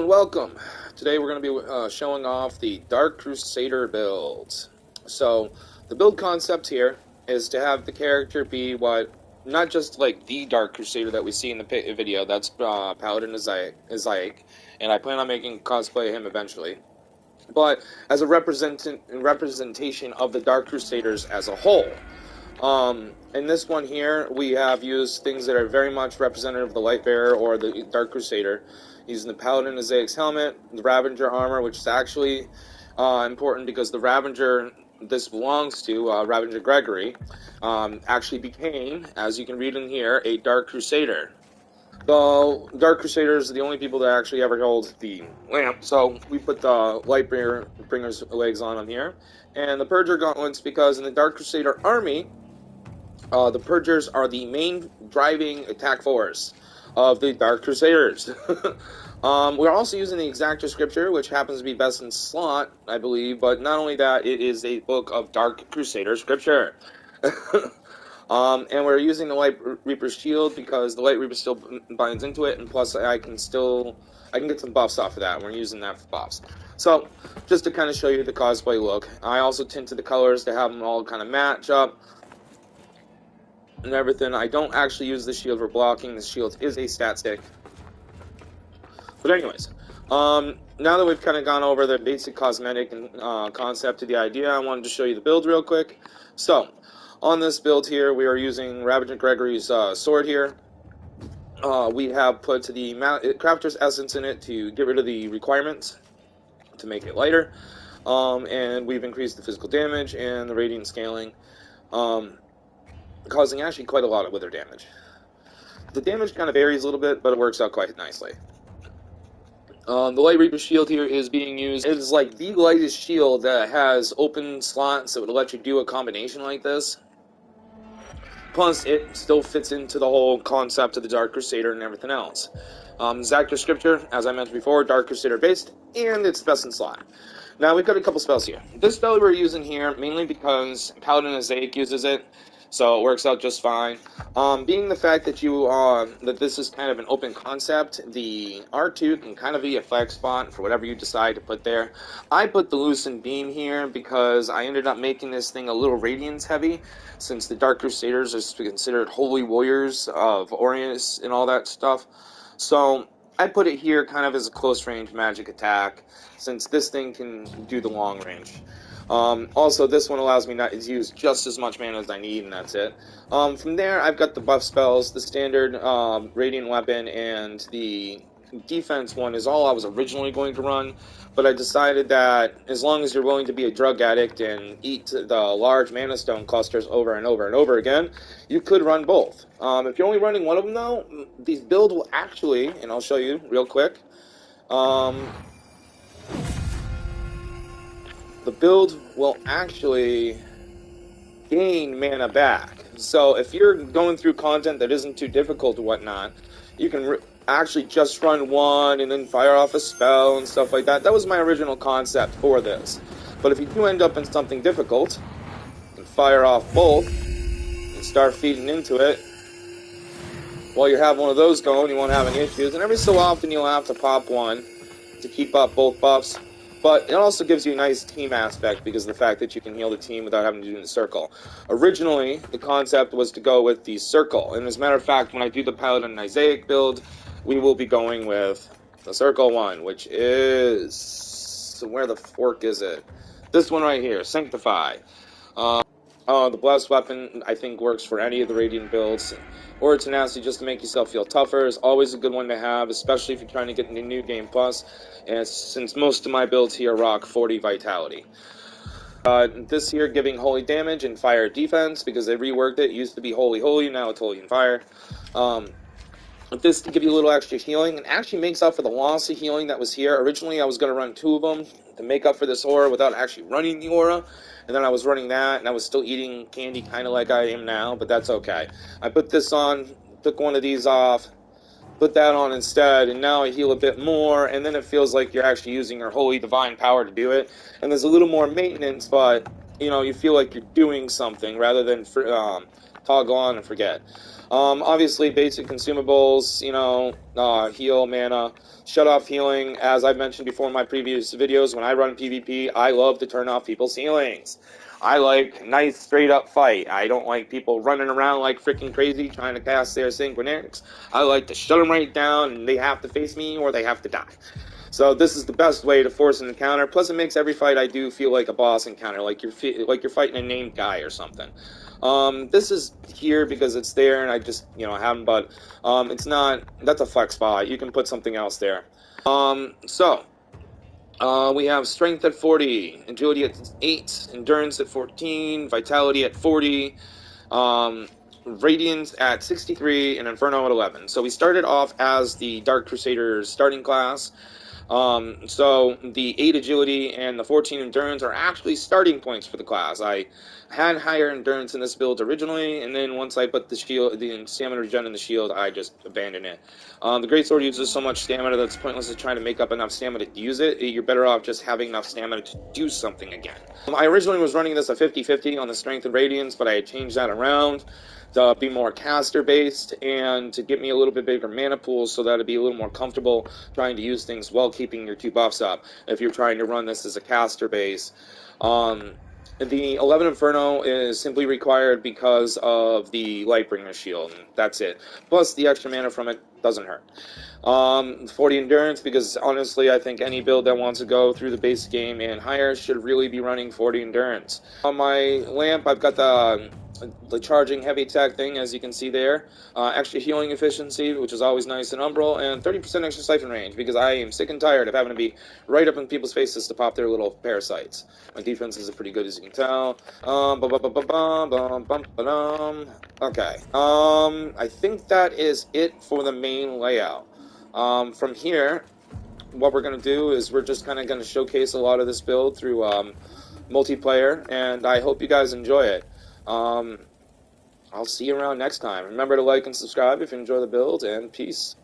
and welcome. Today we're going to be showing off the Dark Crusader build. So, the build concept here is to have the character be not just like the Dark Crusader that we see in the video, that's Paladin Isaiah, and I plan on making cosplay him eventually, but as a representation of the Dark Crusaders as a whole. In this one here, we have used things that are very much representative of the Lightbearer or the Dark Crusader, using the Paladin Isaiah's helmet, the Ravager armor, which is actually important because the Ravager this belongs to, Ravager Gregory, actually became, as you can read in here, a Dark Crusader. The Dark Crusaders are the only people that actually ever held the lamp, so we put the Lightbringer's legs on them here. And the Purger gauntlets, because in the Dark Crusader army, the Purgers are the main driving attack force of the Dark Crusaders. We're also using the Exactor Scripture, which happens to be best in slot, I believe, but not only that, it is a book of Dark Crusader Scripture. And we're using the Light Reaper's shield because the Light Reaper still binds into it, and plus I can get some buffs off of that. We're using that for buffs. So, just to kind of show you the cosplay look, I also tinted the colors to have them all kind of match up and everything. I don't actually use the shield for blocking. The shield is a stat stick. But anyways, now that we've kind of gone over the basic cosmetic and concept of the idea, I wanted to show you the build real quick. So, on this build here, we are using Ravager Gregory's sword here. We have put the Crafter's Essence in it to get rid of the requirements to make it lighter. And we've increased the physical damage and the radiant scaling, causing actually quite a lot of wither damage. The damage kind of varies a little bit, but it works out quite nicely. The Light Reaper shield here is being used. It is like the lightest shield that has open slots that would let you do a combination like this. Plus, it still fits into the whole concept of the Dark Crusader and everything else. Exactor Scripture, as I mentioned before, Dark Crusader based, and it's best in slot. Now, we've got a couple spells here. This spell we're using here, mainly because Paladin Isaiah uses it, so it works out just fine. Being the fact that that this is kind of an open concept, the R2 can kind of be a flex spot for whatever you decide to put there. I put the Lucent Beam here because I ended up making this thing a little Radiance heavy, since the Dark Crusaders are considered holy warriors of Orius and all that stuff. So I put it here kind of as a close range magic attack, since this thing can do the long range. Also, this one allows me not to use just as much mana as I need, and that's it. From there, I've got the buff spells. The standard Radiant Weapon and the defense one is all I was originally going to run, but I decided that as long as you're willing to be a drug addict and eat the large mana stone clusters over and over and over again, you could run both. If you're only running one of them, though, these build will actually, and I'll show you real quick, the build will actually gain mana back. So if you're going through content that isn't too difficult or whatnot, you can actually just run one and then fire off a spell and stuff like that. That was my original concept for this. But if you do end up in something difficult, you can fire off both and start feeding into it. While you have one of those going, you won't have any issues. And every so often you'll have to pop one to keep up both buffs. But it also gives you a nice team aspect because of the fact that you can heal the team without having to do the circle. Originally, the concept was to go with the circle. And as a matter of fact, when I do the Paladin Isaiah build, we will be going with the circle one, which is... So where the fork is it? This one right here, Sanctify. The Blessed Weapon, I think, works for any of the Radiant builds. Or Tenacity, just to make yourself feel tougher, is always a good one to have, especially if you're trying to get into New Game Plus. And since most of my builds here rock 40 Vitality. This here giving Holy Damage and Fire Defense, because they reworked it. It used to be Holy Holy, now it's Holy and Fire. This to give you a little extra healing, and actually makes up for the loss of healing that was here. Originally, I was going to run 2 of them to make up for this aura without actually running the aura. And then I was running that, and I was still eating candy kind of like I am now, but that's okay. I put this on, took one of these off, put that on instead, and now I heal a bit more, and then it feels like you're actually using your holy divine power to do it. And there's a little more maintenance, but, you know, you feel like you're doing something rather than toggle on and forget. Obviously, basic consumables, you know, heal, mana, shut off healing. As I've mentioned before in my previous videos, when I run PvP, I love to turn off people's healings. I like nice straight up fight. I don't like people running around like freaking crazy trying to cast their synchronetics. I like to shut them right down and they have to face me or they have to die. So this is the best way to force an encounter. Plus, it makes every fight I do feel like a boss encounter, like you're fighting a named guy or something. This is here because it's there, and I just have them, but it's not. That's a flex spot. You can put something else there. We have strength at 40, agility at 8, endurance at 14, vitality at 40. Radiance at 63, and Inferno at 11. So we started off as the Dark Crusader starting class. So the 8 agility and the 14 endurance are actually starting points for the class. I had higher endurance in this build originally, and then once I put the stamina regen in the shield, I just abandoned it. The greatsword uses so much stamina that it's pointless to try to make up enough stamina to use it. You're better off just having enough stamina to do something again. I originally was running this at 50-50 on the strength and radiance, but I had changed that around to be more caster based and to get me a little bit bigger mana pool so that it'd be a little more comfortable trying to use things while keeping your 2 buffs up if you're trying to run this as a caster base. The 11 Inferno is simply required because of the Lightbringer shield, and that's it. Plus, the extra mana from it doesn't hurt. 40 Endurance, because honestly, I think any build that wants to go through the base game and higher should really be running 40 Endurance. On my lamp, I've got the charging heavy attack thing, as you can see there. Extra healing efficiency, which is always nice in Umbral, and 30% extra siphon range, because I am sick and tired of having to be right up in people's faces to pop their little parasites. My defense is pretty good, as you can tell. Okay. I think that is it for the main layout. From here, what we're going to do is we're just kind of going to showcase a lot of this build through multiplayer, and I hope you guys enjoy it. I'll see you around next time. Remember to like and subscribe if you enjoy the build, and peace.